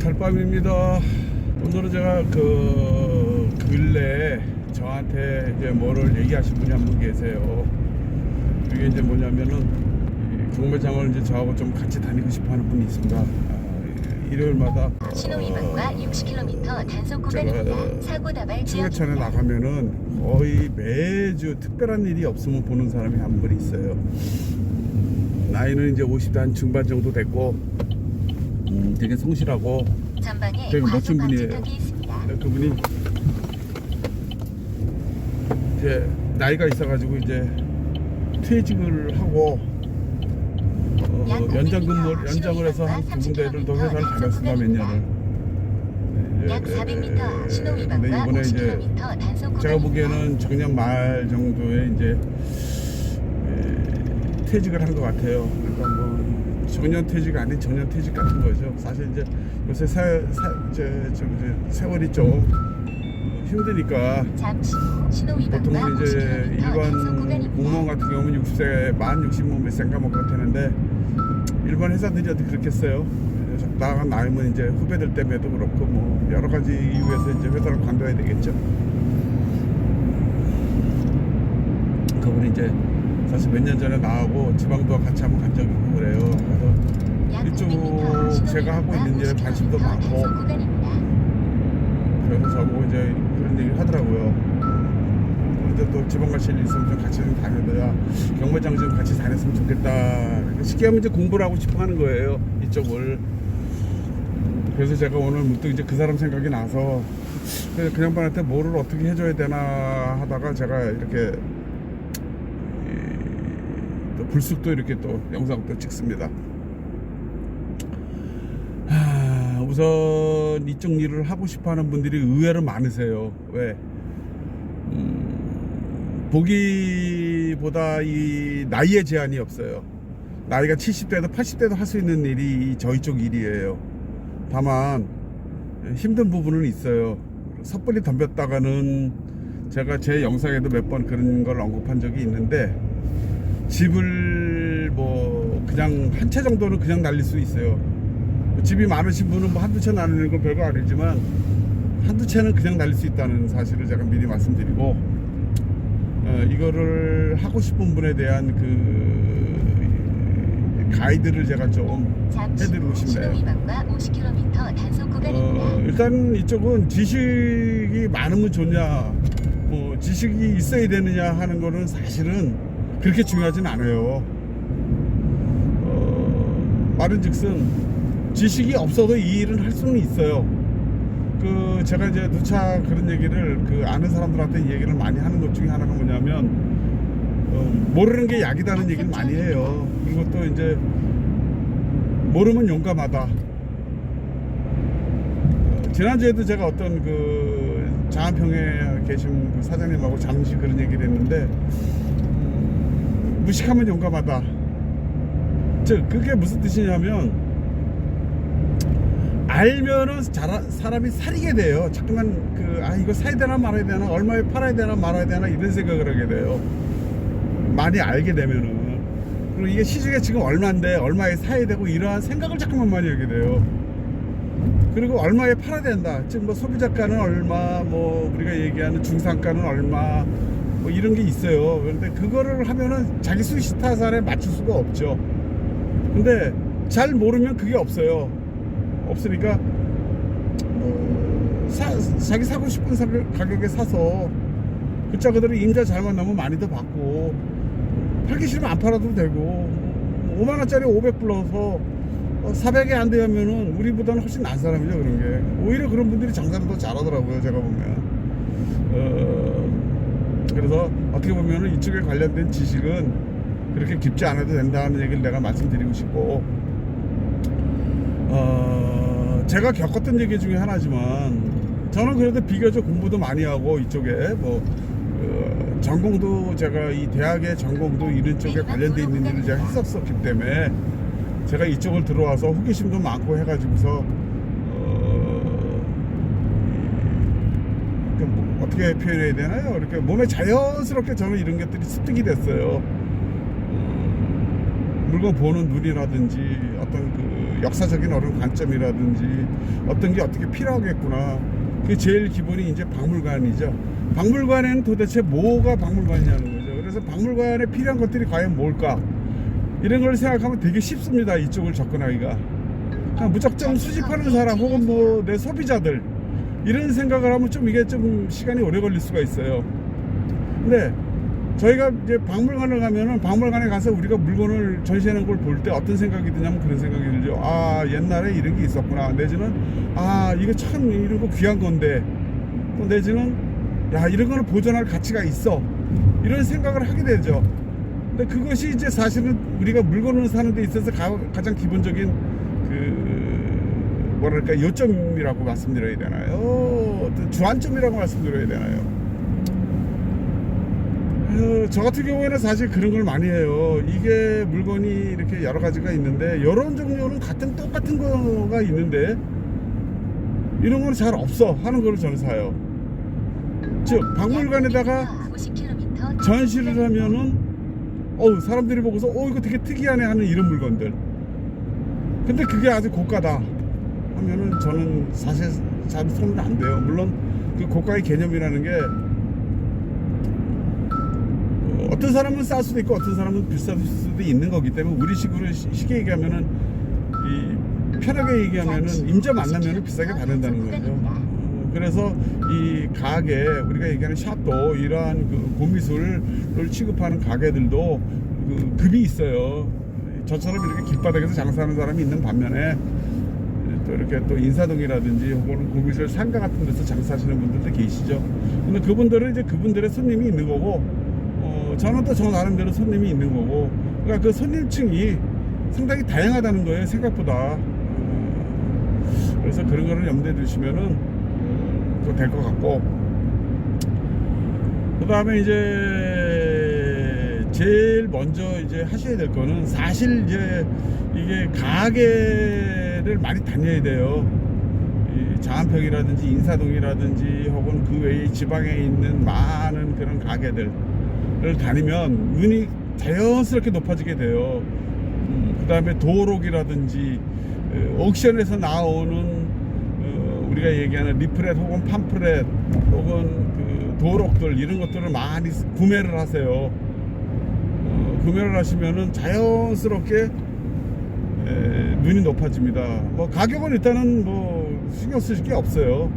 철밤입니다. 오늘은 제가 그 근래에 저한테 이제 뭐를 얘기하신 분이 한 분 계세요. 그게 이제 뭐냐면은 경매장을 이제 저하고 좀 같이 다니고 싶어 하는 분이 있습니다. 일요일마다 신호위반과 60km 단속 구간입니다. 사고 다발 지역입니다. 청계천에 나가면은 거의 매주 특별한 일이 없으면 보는 사람이 한 분 있어요. 나이는 이제 50대 한 중반 정도 됐고 되게 성실하고 전방에 되게 멋진 과속 분이에요. 방지턱이 있습니다. 그분이 이제 나이가 있어가지고 이제 퇴직을 하고 연장을 해서 한 두 군데를 더 회사를 다녔습니다. 몇 년을. 약 400m 신호 근데 위반과 이번에 이제 50km 단속 제가 구간입니다. 보기에는 작년 말 정도에 이제 퇴직을 한 것 같아요. 그러니까 뭐 정년 퇴직 아닌 정년 퇴직 같은 거죠. 사실 이제 요새 세월이 좀 힘드니까 잠시 후 신호 위반과 보통은 이제 50km 일반 단속 구간입니다. 공무원 같은 경우는 60세 만 60뭐 몇 세인가 뭐 그렇다는데 일반 회사들이 어떻게 그렇겠어요. 적당한 나이면 이제 후배들 때문에도 그렇고 뭐 여러 가지 이유에서 이제 회사를 관둬야 되겠죠. 그분이 이제 사실 몇 년 전에 나하고 지방도 같이 한번 간 적이 있고 그래요. 그래서 이쪽 제가 하고 있는 일에 관심도 많고 그래서 저보고 이제 그런 얘기를 하더라고요. 근데 또 지방 가실 일 있으면 좀 같이 좀 다녀야 경매장 좀 같이 다녔으면 좋겠다. 쉽게 하면 이제 공부를 하고 싶어 하는 거예요, 이쪽을. 그래서 제가 오늘 문득 이제 그 사람 생각이 나서 그 양반한테 뭐를 어떻게 해줘야 되나 하다가 제가 이렇게 또 불쑥 이렇게 또 영상도 찍습니다. 우선 이쪽 일을 하고 싶어하는 분들이 의외로 많으세요. 왜? 보기보다 이 나이에 제한이 없어요. 나이가 70대도 80대도 할 수 있는 일이 저희 쪽 일이에요. 다만 힘든 부분은 있어요. 섣불리 덤볐다가는 제가 제 영상에도 몇 번 그런 걸 언급한 적이 있는데 집을 뭐 그냥 한 채 정도는 그냥 날릴 수 있어요. 집이 많으신 분은 뭐 한두 채 나누는 건 별거 아니지만 한두 채는 그냥 날릴 수 있다는 사실을 제가 미리 말씀드리고 이거를 하고 싶은 분에 대한 그 가이드를 제가 좀 해드리고 싶네요. 일단 이쪽은 지식이 많으면 좋냐 뭐 지식이 있어야 되느냐 하는 거는 사실은 그렇게 중요하진 않아요. 말은즉슨 지식이 없어도 이 일은 할 수는 있어요. 그 제가 이제 누차 그런 얘기를 그 아는 사람들한테 얘기를 많이 하는 것 중에 하나가 뭐냐면 모르는 게 약이다는 얘기를 많이 해요. 그리고 또 이제 모르면 용감하다. 지난주에도 제가 어떤 그 장안평에 계신 그 사장님하고 잠시 그런 얘기를 했는데 무식하면 용감하다. 즉 그게 무슨 뜻이냐면 알면은 사람이 사리게 돼요. 자꾸만 이거 사야 되나 말아야 되나, 얼마에 팔아야 되나 말아야 되나 이런 생각을 하게 돼요. 많이 알게 되면은. 그리고 이게 시중에 지금 얼마인데 얼마에 사야 되고 이러한 생각을 자꾸만 많이 하게 돼요. 그리고 얼마에 팔아야 된다. 지금 뭐 소비자가는 얼마, 뭐 우리가 얘기하는 중상가는 얼마, 뭐 이런 게 있어요. 그런데 그거를 하면은 자기 수시타산에 맞출 수가 없죠. 근데 잘 모르면 그게 없어요. 없으니까 자기 사고 싶은 가격에 사서 글자 그대로 임자 잘 만나면 많이 더 받고 팔기 싫으면 안 팔아도 되고 5만원짜리 500 불러서 400에 안 되면은 우리보다는 훨씬 나은 사람이죠. 그런 게 오히려 그런 분들이 장사를 더 잘하더라고요. 제가 보면 그래서 어떻게 보면은 이쪽에 관련된 지식은 그렇게 깊지 않아도 된다는 얘기를 내가 말씀드리고 싶고 제가 겪었던 얘기 중에 하나지만 저는 그래도 비교적 공부도 많이 하고 이쪽에 뭐 전공도 제가 이 대학의 전공도 이런 쪽에 관련돼 있는 일을 제가 했었기 때문에 제가 이쪽을 들어와서 호기심도 많고 해가지고서 뭐 어떻게 표현해야 되나요? 이렇게 몸에 자연스럽게 저는 이런 것들이 습득이 됐어요. 물건 보는 눈이라든지 어떤 그 역사적인 어떤 관점이라든지 어떤 게 어떻게 필요하겠구나. 그게 제일 기본이 이제 박물관이죠. 박물관에는 도대체 뭐가 박물관이냐는 거죠. 그래서 박물관에 필요한 것들이 과연 뭘까? 이런 걸 생각하면 되게 쉽습니다. 이쪽을 접근하기가. 그냥 무작정 수집하는 사람 혹은 뭐 내 소비자들 이런 생각을 하면 좀 이게 좀 시간이 오래 걸릴 수가 있어요. 근데 저희가 이제 박물관을 가면은 박물관에 가서 우리가 물건을 전시하는 걸 볼 때 어떤 생각이 드냐면 그런 생각이 들죠. 아, 옛날에 이런 게 있었구나. 내지는 아, 이거 참 이런 거 귀한 건데, 또 내지는 야, 이런 거는 보존할 가치가 있어. 이런 생각을 하게 되죠. 근데 그것이 이제 사실은 우리가 물건을 사는 데 있어서 가장 기본적인 그 뭐랄까 요점이라고 말씀드려야 되나요? 어떤 주안점이라고 말씀드려야 되나요? 저 같은 경우에는 사실 그런 걸 많이 해요. 이게 물건이 이렇게 여러 가지가 있는데 이런 종류는 똑같은 거가 있는데 이런 거는 잘 없어 하는 거를 저는 사요. 즉 박물관에다가 50km 전시를 하면은 사람들이 보고서 이거 되게 특이하네 하는 이런 물건들. 근데 그게 아주 고가다 하면은 저는 사실 잘 손은 안 돼요. 물론 그 고가의 개념이라는 게 어떤 사람은 쌀 수도 있고 어떤 사람은 비쌀 수도 있는 거기 때문에 우리식으로 쉽게 얘기하면은 편하게 얘기하면은 임자 만나면은 비싸게 받는다는 거죠. 그래서 이 가게 우리가 얘기하는 샵도 이러한 그 고미술을 취급하는 가게들도 그 급이 있어요. 저처럼 이렇게 길바닥에서 장사하는 사람이 있는 반면에 또 이렇게 또 인사동이라든지 혹은 고미술 상가 같은 데서 장사하시는 분들도 계시죠. 근데 그분들은 이제 그분들의 손님이 있는 거고 저는 또 저 나름대로 손님이 있는 거고, 그러니까 그 손님층이 상당히 다양하다는 거예요, 생각보다. 그래서 그런 거를 염두에 두시면은 또 될 것 같고, 그 다음에 이제 제일 먼저 이제 하셔야 될 거는 사실 이제 이게 가게를 많이 다녀야 돼요. 이 장안평이라든지 인사동이라든지 혹은 그 외에 지방에 있는 많은 그런 가게들 를 다니면 눈이 자연스럽게 높아지게 돼요. 그 다음에 도록이라든지 옥션에서 나오는 우리가 얘기하는 리프렛 혹은 팜프렛 혹은 그 도록들 이런 것들을 많이 구매를 하세요. 구매를 하시면은 자연스럽게 눈이 높아집니다. 뭐 가격은 일단은 뭐 신경 쓰실 게 없어요.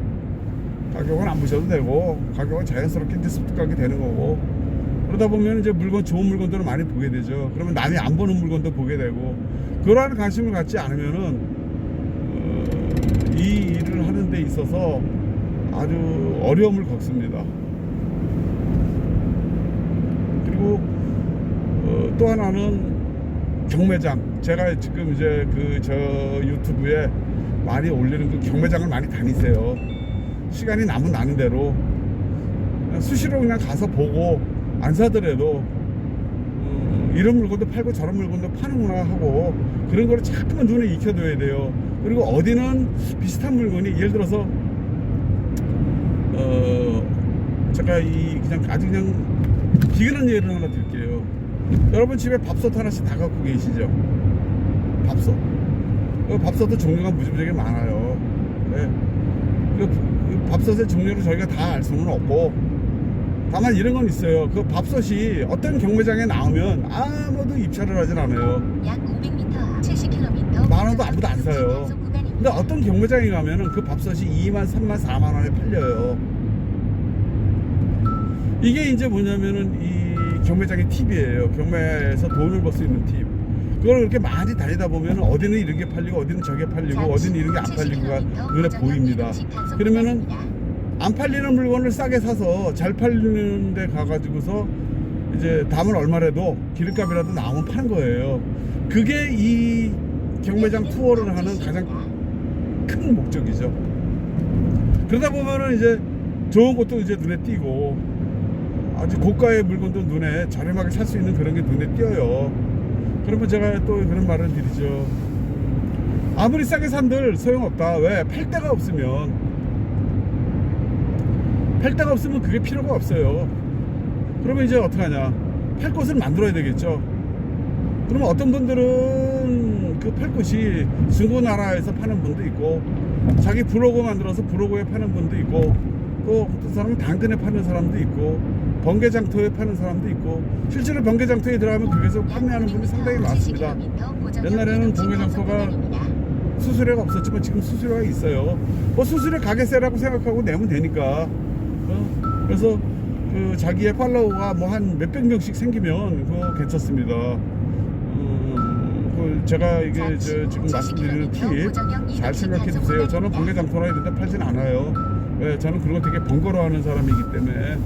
가격은 안 보셔도 되고 가격은 자연스럽게 이제 습득하게 되는 거고, 그러다 보면 이제 좋은 물건들을 많이 보게 되죠. 그러면 남이 안 보는 물건도 보게 되고, 그러한 관심을 갖지 않으면은 이 일을 하는 데 있어서 아주 어려움을 겪습니다. 그리고 또 하나는 경매장. 제가 지금 이제 저 유튜브에 많이 올리는 그 경매장을 많이 다니세요. 시간이 나는 대로 수시로 그냥 가서 보고 안 사더라도 이런 물건도 팔고 저런 물건도 파는구나 하고 그런 거를 자꾸만 눈에 익혀둬야 돼요. 그리고 어디는 비슷한 물건이 예를 들어서 제가 그냥 아주 그냥 비근한 예를 하나 드릴게요. 여러분 집에 밥솥 하나씩 다 갖고 계시죠? 밥솥. 밥솥도 종류가 무지무지하게 많아요. 네. 그 밥솥의 종류를 저희가 다 알 수는 없고, 다만 이런 건 있어요. 그 밥솥이 어떤 경매장에 나오면 아무도 입찰을 하진 않아요. 약 500m 70km 만 원도 아무도 안 사요. 근데 어떤 경매장에 가면은 그 밥솥이 2만, 3만, 4만 원에 팔려요. 이게 이제 뭐냐면은 이 경매장의 팁이에요. 경매에서 돈을 벌 수 있는 팁. 그걸 그렇게 많이 다니다 보면 어디는 이런 게 팔리고 어디는 저게 팔리고 어디는 이런 게 안 팔리고가 눈에 보입니다. 그러면은 안 팔리는 물건을 싸게 사서 잘 팔리는 데 가가지고서 이제 담을 얼마라도 기름값이라도 나오면 파는 거예요. 그게 이 경매장 투어를 하는 가장 큰 목적이죠. 그러다 보면은 이제 좋은 것도 이제 눈에 띄고 아주 고가의 물건도 눈에 저렴하게 살 수 있는 그런 게 눈에 띄어요. 그러면 제가 또 그런 말을 드리죠. 아무리 싸게 산들 소용없다. 왜? 팔 데가 없으면 그게 필요가 없어요. 그러면 이제 어떡하냐, 팔 곳을 만들어야 되겠죠. 그러면 어떤 분들은 그 팔 곳이 중고나라에서 파는 분도 있고, 자기 브로그 만들어서 브로그에 파는 분도 있고, 또 어떤 사람은 당근에 파는 사람도 있고, 번개장터에 파는 사람도 있고, 실제로 번개장터에 들어가면 거기서 판매하는 분이 상당히 많습니다. 옛날에는 번개장터가 수수료가 없었지만 지금 수수료가 있어요. 뭐 수수료 가게세라고 생각하고 내면 되니까. 그래서 그 자기의 팔로워가 뭐 한 몇백 명씩 생기면 그거 괜찮습니다. 그 제가 이게 지금 말씀드리는 팁 잘 생각해 주세요. 저는 번개장터나 이런 데 팔진 않아요. 네, 저는 그런 거 되게 번거로워하는 사람이기 때문에.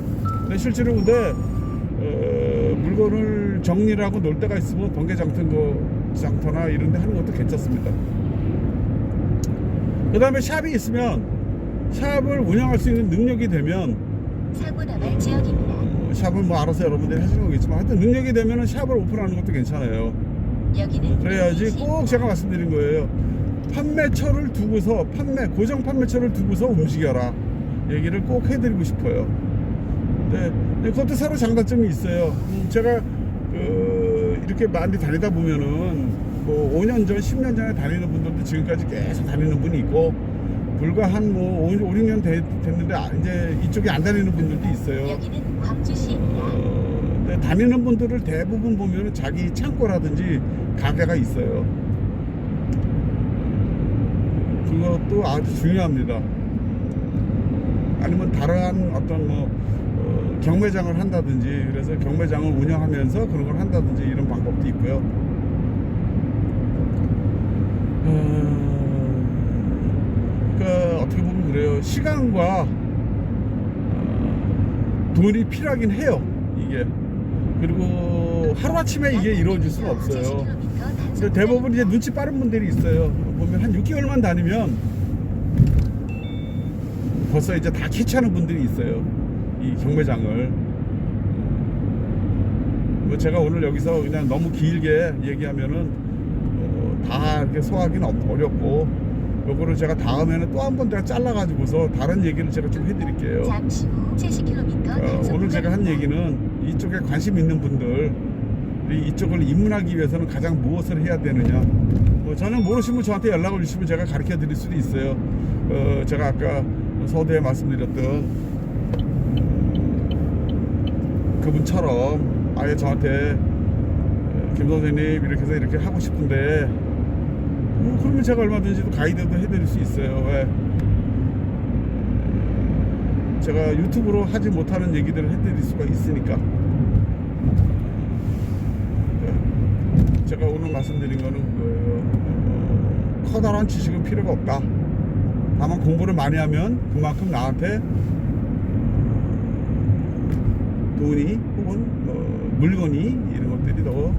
근데 실제로 근데 물건을 정리를 하고 놀 때가 있으면 번개장터나 이런 데 하는 것도 괜찮습니다. 그 다음에 샵이 있으면, 샵을 운영할 수 있는 능력이 되면, 사고다발 지역입니다. 샵을 뭐 알아서 여러분들이 하시는 거겠지만, 하여튼 능력이 되면은 샵을 오픈하는 것도 괜찮아요. 여기는 그래야지 꼭 제가 말씀드린 거예요. 판매처를 두고서, 고정 판매처를 두고서 움직여라. 얘기를 꼭 해드리고 싶어요. 근데 그것도 서로 장단점이 있어요. 제가 이렇게 많이 다니다 보면은, 뭐 5년 전, 10년 전에 다니는 분들도 지금까지 계속 다니는 분이 있고, 불과 한 뭐 5, 6년 됐는데 이제 이쪽에 안 다니는 분들도 있어요. 여기는 광주시입니다. 근데 다니는 분들을 대부분 보면은 자기 창고라든지 가게가 있어요. 그것도 아주 중요합니다. 아니면 다른 어떤 뭐 경매장을 한다든지, 그래서 경매장을 운영하면서 그런 걸 한다든지 이런 방법도 있고요. 그러니까 어떻게 보면 그래요. 시간과 돈이 필요하긴 해요, 이게. 그리고 하루아침에 이게 이루어질 수는 없어요. 근데 대부분 이제 눈치 빠른 분들이 있어요. 보면 한 6개월만 다니면 벌써 이제 다 캐치하는 분들이 있어요, 이 경매장을. 뭐 제가 오늘 여기서 그냥 너무 길게 얘기하면은 다 이렇게 소화하기는 어렵고, 요거를 제가 다음에는 또 한 번 내가 잘라가지고서 다른 얘기를 제가 좀 해드릴게요. 잠시 후 70km 오늘 제가 한 얘기는 이쪽에 관심 있는 분들, 이쪽을 입문하기 위해서는 가장 무엇을 해야 되느냐. 뭐 저는 모르시면 저한테 연락을 주시면 제가 가르쳐 드릴 수도 있어요. 제가 아까 서두에 말씀드렸던 그분처럼 아예 저한테 김 선생님 이렇게 해서 이렇게 하고 싶은데, 그러면 제가 얼마든지 가이드도 해드릴 수 있어요. 왜? 제가 유튜브로 하지 못하는 얘기들을 해드릴 수가 있으니까. 제가 오늘 말씀드린 거는 커다란 지식은 필요가 없다. 다만 공부를 많이 하면 그만큼 나한테 돈이 혹은 물건이 이런 것들이 더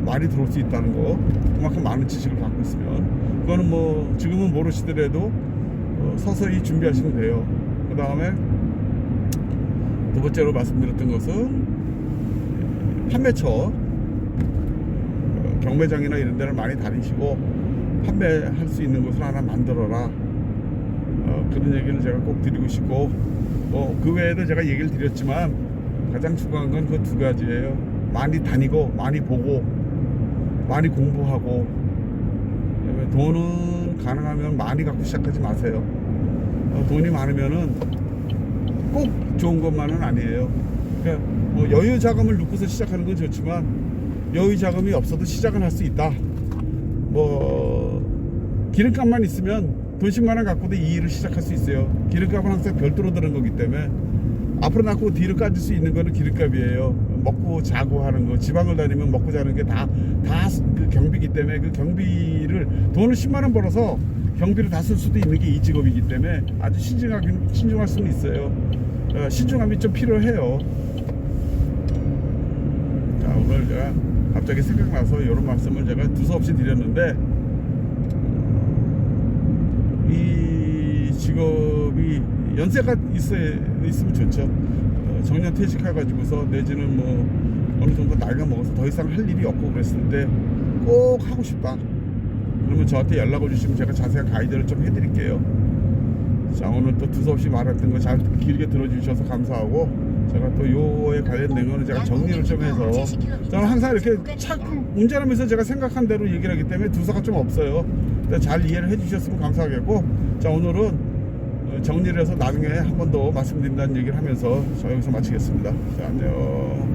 많이 들어올 수 있다는 거, 그만큼 많은 지식을 갖고 있으면. 그거는 뭐 지금은 모르시더라도 서서히 준비하시면 돼요. 그 다음에 두 번째로 말씀드렸던 것은 판매처, 경매장이나 이런 데를 많이 다니시고 판매할 수 있는 곳을 하나 만들어라. 그런 얘기를 제가 꼭 드리고 싶고, 그 외에도 제가 얘기를 드렸지만 가장 중요한 건 그 두 가지예요. 많이 다니고 많이 보고 많이 공부하고. 돈은 가능하면 많이 갖고 시작하지 마세요. 돈이 많으면은 꼭 좋은 것만은 아니에요. 그러니까 뭐 여유 자금을 넣고서 시작하는 건 좋지만, 여유 자금이 없어도 시작은 할 수 있다. 뭐 기름값만 있으면 돈 10만 원 갖고도 이 일을 시작할 수 있어요. 기름값은 항상 별도로 드는 거기 때문에 앞으로 낳고 뒤로 까질 수 있는 거는 기름값이에요. 먹고 자고 하는 거, 지방을 다니면 먹고 자는 게 다 그 경비기 때문에, 그 경비를 돈을 10만 원 벌어서 경비를 다 쓸 수도 있는 게 이 직업이기 때문에 아주 신중할 수는 있어요. 신중함이 좀 필요해요. 자, 오늘 제가 갑자기 생각나서 이런 말씀을 제가 두서없이 드렸는데, 이 직업이 연세가 있으면 좋죠. 정년 퇴직해가지고서 내지는 뭐 어느 정도 나이가 먹어서 더 이상 할 일이 없고 그랬을 때 꼭 하고 싶다. 그러면 저한테 연락을 주시면 제가 자세한 가이드를 좀 해드릴게요. 자, 오늘 또 두서없이 말했던 거 잘 길게 들어주셔서 감사하고, 제가 또 요거에 관련된 거는 제가 정리를 좀 해서 저는 항상 이렇게 차 운전하면서 제가 생각한 대로 얘기를 하기 때문에 두서가 좀 없어요. 근데 잘 이해를 해주셨으면 감사하겠고, 자 오늘은 정리를 해서 나중에 한 번 더 말씀드린다는 얘기를 하면서 저 여기서 마치겠습니다. 자, 안녕.